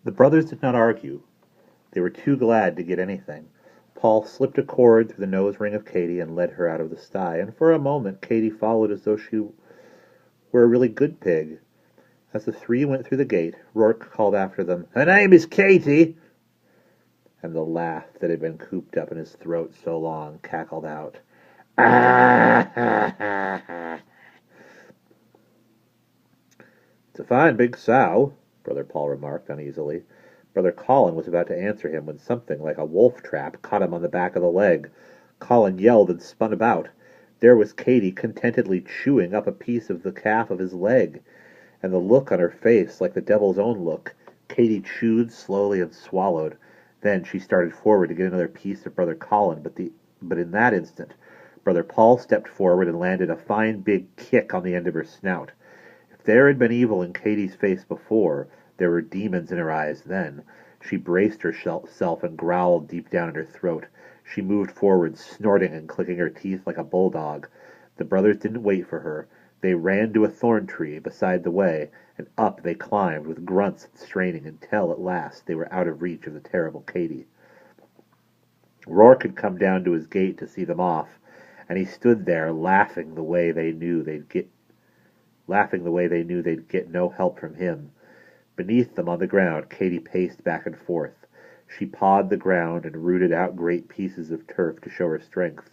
The brothers did not argue. They were too glad to get anything. Paul slipped a cord through the nose ring of Katy and led her out of the sty, and for a moment Katy followed as though she were a really good pig. As the three went through the gate, Rourke called after them, "Her name is Katy!" And the laugh that had been cooped up in his throat so long cackled out. "It's a fine big sow," Brother Paul remarked uneasily. Brother Colin was about to answer him when something like a wolf trap caught him on the back of the leg. Colin yelled and spun about. There was Katy contentedly chewing up a piece of the calf of his leg, and the look on her face like the devil's own look. Katy chewed slowly and swallowed. Then she started forward to get another piece of Brother Colin, but in that instant Brother Paul stepped forward and landed a fine big kick on the end of her snout. If there had been evil in Katy's face before, there were demons in her eyes then. She braced herself and growled deep down in her throat. She moved forward, snorting and clicking her teeth like a bulldog. The brothers didn't wait for her. They ran to a thorn tree beside the way, and up they climbed with grunts and straining until at last they were out of reach of the terrible Katy. Rourke had come down to his gate to see them off, and he stood there laughing the way they knew they'd get no help from him. Beneath them on the ground, Katy paced back and forth. She pawed the ground and rooted out great pieces of turf to show her strength.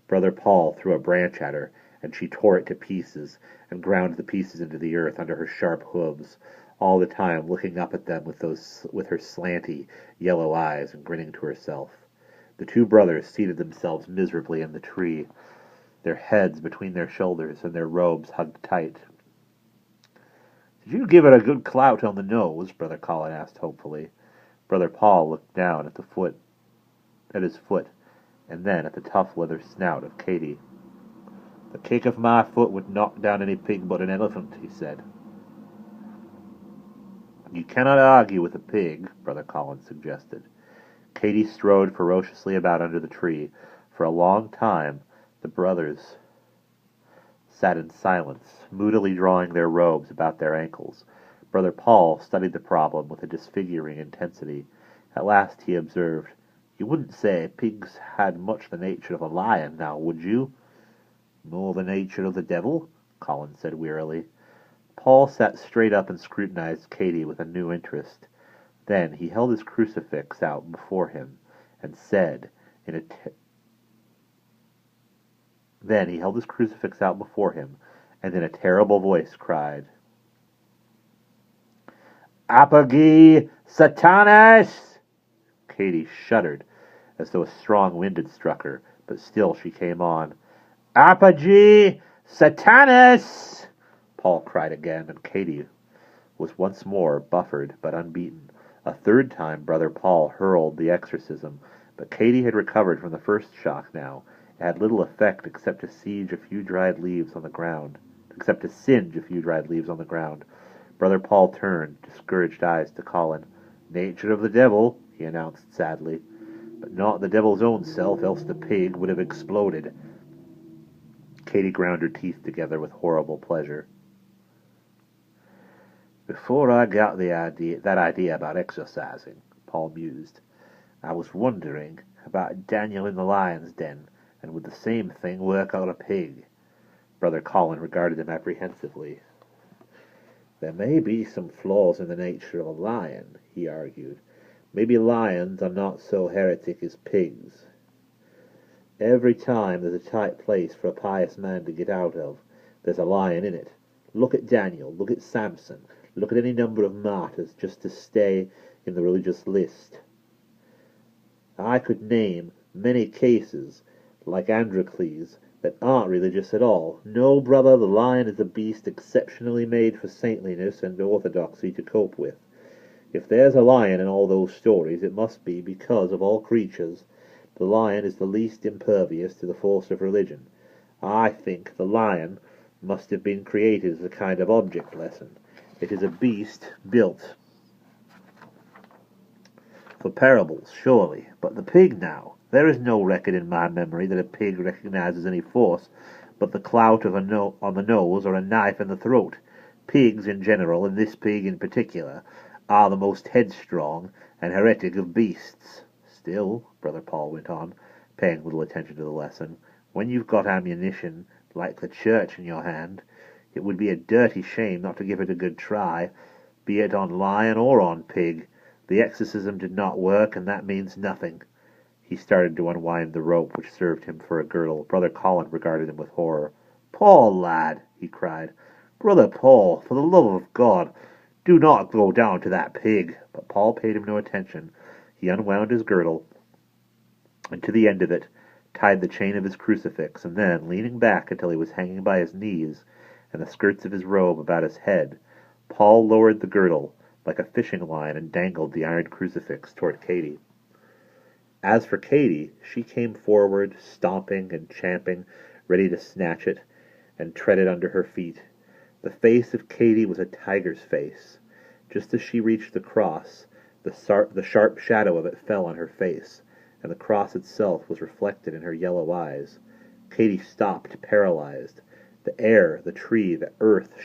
Brother Paul threw a branch at her, and she tore it to pieces and ground the pieces into the earth under her sharp hooves, all the time looking up at them with her slanty yellow eyes and grinning to herself. The two brothers seated themselves miserably in the tree, their heads between their shoulders and their robes hugged tight. "Did you give it a good clout on the nose?" Brother Colin asked hopefully. Brother Paul looked down at his foot, and then at the tough leather snout of Katy. "The kick of my foot would knock down any pig but an elephant," he said. "You cannot argue with a pig," Brother Colin suggested. Katy strode ferociously about under the tree. For a long time the brothers sat in silence, moodily drawing their robes about their ankles. Brother Paul studied the problem with a disfiguring intensity. At last he observed, "You wouldn't say pigs had much the nature of a lion, now, would you?" "More the nature of the devil," Colin said wearily. Paul sat straight up and scrutinized Katy with a new interest. Then he held his crucifix out before him and said in a terrible voice cried, "Apagi Satanas!" Katy shuddered, as though a strong wind had struck her, but still she came on. "Apagi Satanas!" Paul cried again, and Katy was once more buffered but unbeaten. A third time Brother Paul hurled the exorcism, but Katy had recovered from the first shock now. It had little effect except to singe a few dried leaves on the ground. Brother Paul turned discouraged eyes to Colin. "Nature of the devil," he announced sadly, "but not the devil's own self, else the pig would have exploded." Katy ground her teeth together with horrible pleasure. "Before I got that idea about exorcising," Paul mused, "I was wondering about Daniel in the lion's den, and would the same thing work on a pig?" Brother Colin regarded him apprehensively. "There may be some flaws in the nature of a lion," he argued. "Maybe lions are not so heretic as pigs. Every time there's a tight place for a pious man to get out of, there's a lion in it. Look at Daniel, look at Samson, look at any number of martyrs just to stay in the religious list. I could name many cases, like Androcles, that aren't religious at all. No, brother, the lion is a beast exceptionally made for saintliness and orthodoxy to cope with. If there's a lion in all those stories, it must be because, of all creatures, the lion is the least impervious to the force of religion. I think the lion must have been created as a kind of object lesson. It is a beast built for parables, surely. But the pig now, there is no record in my memory that a pig recognizes any force but the clout of on the nose or a knife in the throat. Pigs in general, and this pig in particular, are the most headstrong and heretic of beasts. Still, Brother Paul went on, paying little attention to the lesson, when you've got ammunition like the church in your hand, it would be a dirty shame not to give it a good try, be it on lion or on pig. The exorcism did not work, and that means nothing. He started to unwind the rope which served him for a girdle. Brother Colin regarded him with horror. "Paul, lad!" he cried. "Brother Paul, for the love of God, do not go down to that pig." But Paul paid him no attention. He unwound his girdle, and to the end of it tied the chain of his crucifix, and then, leaning back until he was hanging by his knees, and the skirts of his robe about his head, Paul lowered the girdle like a fishing line and dangled the iron crucifix toward Katy. As for Katy, she came forward, stomping and champing, ready to snatch it and tread it under her feet. The face of Katy was a tiger's face. Just as she reached the cross, the sharp shadow of it fell on her face, and the cross itself was reflected in her yellow eyes. Katy stopped, paralyzed. The air, the tree, the earth